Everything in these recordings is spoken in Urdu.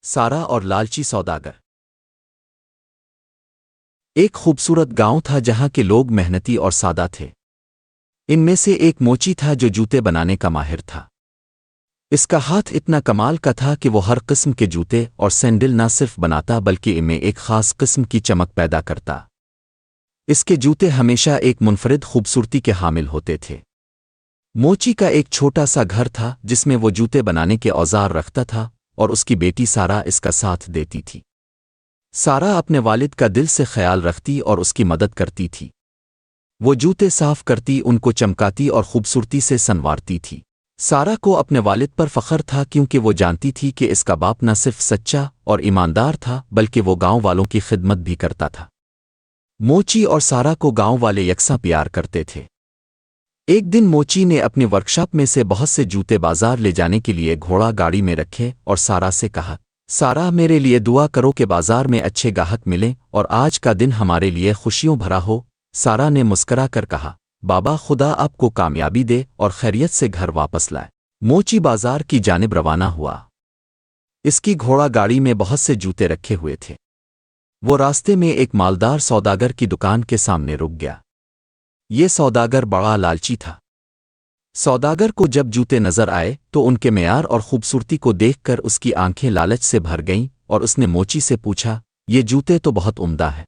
سارا اور لالچی سوداگر۔ ایک خوبصورت گاؤں تھا جہاں کے لوگ محنتی اور سادہ تھے۔ ان میں سے ایک موچی تھا جو جوتے بنانے کا ماہر تھا۔ اس کا ہاتھ اتنا کمال کا تھا کہ وہ ہر قسم کے جوتے اور سینڈل نہ صرف بناتا بلکہ ان میں ایک خاص قسم کی چمک پیدا کرتا۔ اس کے جوتے ہمیشہ ایک منفرد خوبصورتی کے حامل ہوتے تھے۔ موچی کا ایک چھوٹا سا گھر تھا جس میں وہ جوتے بنانے کے اوزار رکھتا تھا اور اس کی بیٹی سارا اس کا ساتھ دیتی تھی۔ سارا اپنے والد کا دل سے خیال رکھتی اور اس کی مدد کرتی تھی۔ وہ جوتے صاف کرتی، ان کو چمکاتی اور خوبصورتی سے سنوارتی تھی۔ سارا کو اپنے والد پر فخر تھا کیونکہ وہ جانتی تھی کہ اس کا باپ نہ صرف سچا اور ایماندار تھا بلکہ وہ گاؤں والوں کی خدمت بھی کرتا تھا۔ موچی اور سارا کو گاؤں والے یکساں پیار کرتے تھے۔ ایک دن موچی نے اپنی ورکشاپ میں سے بہت سے جوتے بازار لے جانے کے لیے گھوڑا گاڑی میں رکھے اور سارا سے کہا، سارا میرے لیے دعا کرو کہ بازار میں اچھے گاہک ملیں اور آج کا دن ہمارے لیے خوشیوں بھرا ہو۔ سارا نے مسکرا کر کہا، بابا خدا آپ کو کامیابی دے اور خیریت سے گھر واپس لائے۔ موچی بازار کی جانب روانہ ہوا۔ اس کی گھوڑا گاڑی میں بہت سے جوتے رکھے ہوئے تھے۔ وہ راستے میں ایک مالدار سوداگر کی دکان کے سامنے رک گیا۔ یہ سوداگر بڑا لالچی تھا۔ سوداگر کو جب جوتے نظر آئے تو ان کے معیار اور خوبصورتی کو دیکھ کر اس کی آنکھیں لالچ سے بھر گئیں اور اس نے موچی سے پوچھا، یہ جوتے تو بہت عمدہ ہے،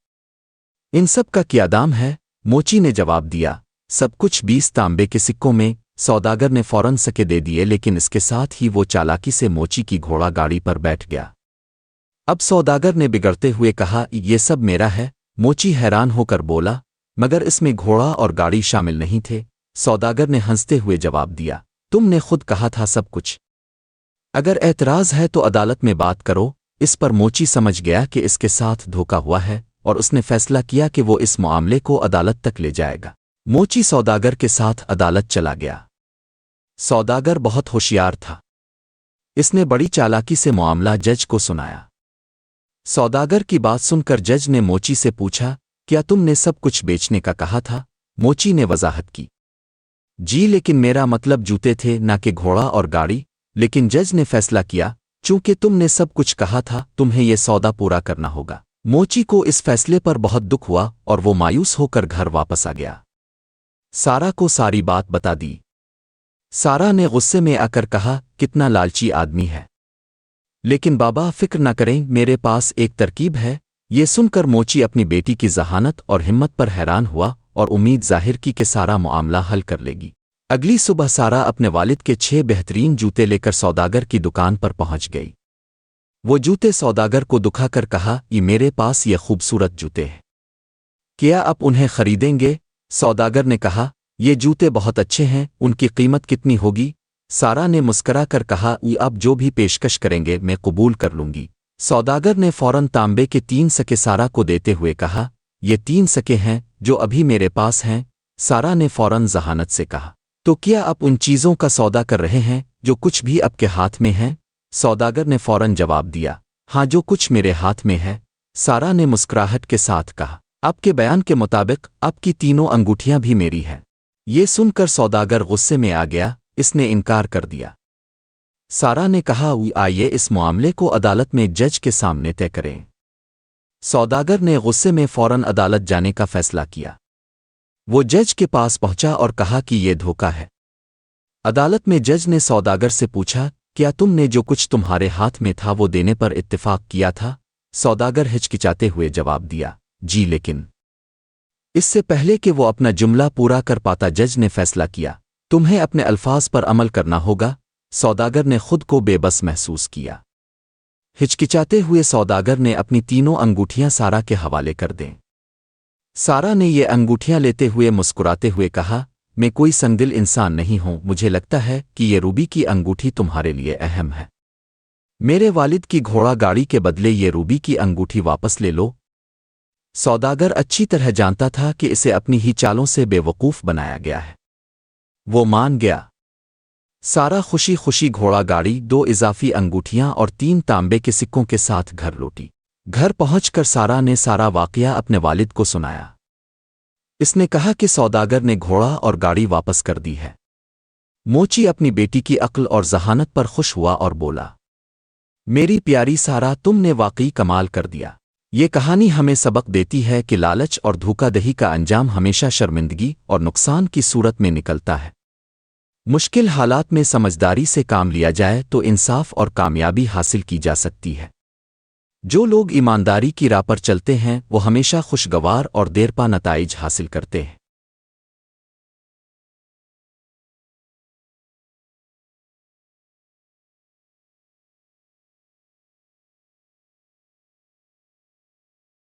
ان سب کا کیا دام ہے؟ موچی نے جواب دیا، سب کچھ 20 تانبے کے سکوں میں۔ سوداگر نے فوراً سکے دے دیے، لیکن اس کے ساتھ ہی وہ چالاکی سے موچی کی گھوڑا گاڑی پر بیٹھ گیا۔ اب سوداگر نے بگڑتے ہوئے کہا، یہ سب میرا ہے۔ موچی حیران ہو کر بولا، مگر اس میں گھوڑا اور گاڑی شامل نہیں تھے۔ سوداگر نے ہنستے ہوئے جواب دیا، تم نے خود کہا تھا سب کچھ۔ اگر اعتراض ہے تو عدالت میں بات کرو۔ اس پر موچی سمجھ گیا کہ اس کے ساتھ دھوکا ہوا ہے اور اس نے فیصلہ کیا کہ وہ اس معاملے کو عدالت تک لے جائے گا۔ موچی سوداگر کے ساتھ عدالت چلا گیا۔ سوداگر بہت ہوشیار تھا۔ اس نے بڑی چالاکی سے معاملہ جج کو سنایا۔ سوداگر کی بات سن کر جج نے موچی سے پوچھا، کیا تم نے سب کچھ بیچنے کا کہا تھا؟ موچی نے وضاحت کی، جی لیکن میرا مطلب جوتے تھے نہ کہ گھوڑا اور گاڑی۔ لیکن جج نے فیصلہ کیا، چونکہ تم نے سب کچھ کہا تھا تمہیں یہ سودا پورا کرنا ہوگا۔ موچی کو اس فیصلے پر بہت دکھ ہوا اور وہ مایوس ہو کر گھر واپس آ گیا۔ سارا کو ساری بات بتا دی۔ سارا نے غصے میں آ کر کہا، کتنا لالچی آدمی ہے، لیکن بابا فکر نہ کریں، میرے پاس ایک ترکیب ہے۔ یہ سن کر موچی اپنی بیٹی کی ذہانت اور ہمت پر حیران ہوا اور امید ظاہر کی کہ سارا معاملہ حل کر لے گی۔ اگلی صبح سارا اپنے والد کے 6 بہترین جوتے لے کر سوداگر کی دکان پر پہنچ گئی۔ وہ جوتے سوداگر کو دکھا کر کہا، یہ میرے پاس یہ خوبصورت جوتے ہیں، کیا آپ انہیں خریدیں گے؟ سوداگر نے کہا، یہ جوتے بہت اچھے ہیں، ان کی قیمت کتنی ہوگی؟ سارا نے مسکرا کر کہا، یہ آپ جو بھی پیشکش کریں گے میں قبول کر لوں گی۔ سوداگر نے فوراً تانبے کے 3 سکے سارا کو دیتے ہوئے کہا، یہ 3 سکے ہیں جو ابھی میرے پاس ہیں۔ سارا نے فوراً ذہانت سے کہا، تو کیا آپ ان چیزوں کا سودا کر رہے ہیں جو کچھ بھی آپ کے ہاتھ میں ہیں؟ سوداگر نے فوراً جواب دیا، ہاں جو کچھ میرے ہاتھ میں ہے۔ سارا نے مسکراہٹ کے ساتھ کہا، آپ کے بیان کے مطابق آپ کی تینوں انگوٹھیاں بھی میری ہیں۔ یہ سن کر سوداگر غصے میں آ گیا، اس نے انکار کر دیا۔ سارا نے کہا، آئیے اس معاملے کو عدالت میں جج کے سامنے طے کریں۔ سوداگر نے غصے میں فوراً عدالت جانے کا فیصلہ کیا۔ وہ جج کے پاس پہنچا اور کہا کہ یہ دھوکا ہے۔ عدالت میں جج نے سوداگر سے پوچھا، کیا تم نے جو کچھ تمہارے ہاتھ میں تھا وہ دینے پر اتفاق کیا تھا؟ سوداگر ہچکچاتے ہوئے جواب دیا، جی لیکن اس سے پہلے کہ وہ اپنا جملہ پورا کر پاتا جج نے فیصلہ کیا، تمہیں اپنے الفاظ پر عمل کرنا ہوگا۔ سوداگر نے خود کو بے بس محسوس کیا۔ ہچکچاتے ہوئے سوداگر نے اپنی تینوں انگوٹھیاں سارا کے حوالے کر دیں۔ سارا نے یہ انگوٹھیاں لیتے ہوئے مسکراتے ہوئے کہا، میں کوئی سنگدل انسان نہیں ہوں، مجھے لگتا ہے کہ یہ روبی کی انگوٹھی تمہارے لیے اہم ہے۔ میرے والد کی گھوڑا گاڑی کے بدلے یہ روبی کی انگوٹھی واپس لے لو۔ سوداگر اچھی طرح جانتا تھا کہ اسے اپنی ہی چالوں سے بے وقوف بنایا گیا ہے۔ وہ مان گیا۔ سارا خوشی خوشی گھوڑا گاڑی، 2 اضافی انگوٹھیاں اور 3 تانبے کے سکوں کے ساتھ گھر لوٹی۔ گھر پہنچ کر سارا نے سارا واقعہ اپنے والد کو سنایا۔ اس نے کہا کہ سوداگر نے گھوڑا اور گاڑی واپس کر دی ہے۔ موچی اپنی بیٹی کی عقل اور ذہانت پر خوش ہوا اور بولا، میری پیاری سارا، تم نے واقعی کمال کر دیا۔ یہ کہانی ہمیں سبق دیتی ہے کہ لالچ اور دھوکہ دہی کا انجام ہمیشہ شرمندگی اور نقصان کی صورت میں نکلتا ہے۔ مشکل حالات میں سمجھداری سے کام لیا جائے تو انصاف اور کامیابی حاصل کی جا سکتی ہے۔ جو لوگ ایمانداری کی راہ پر چلتے ہیں وہ ہمیشہ خوشگوار اور دیرپا نتائج حاصل کرتے ہیں۔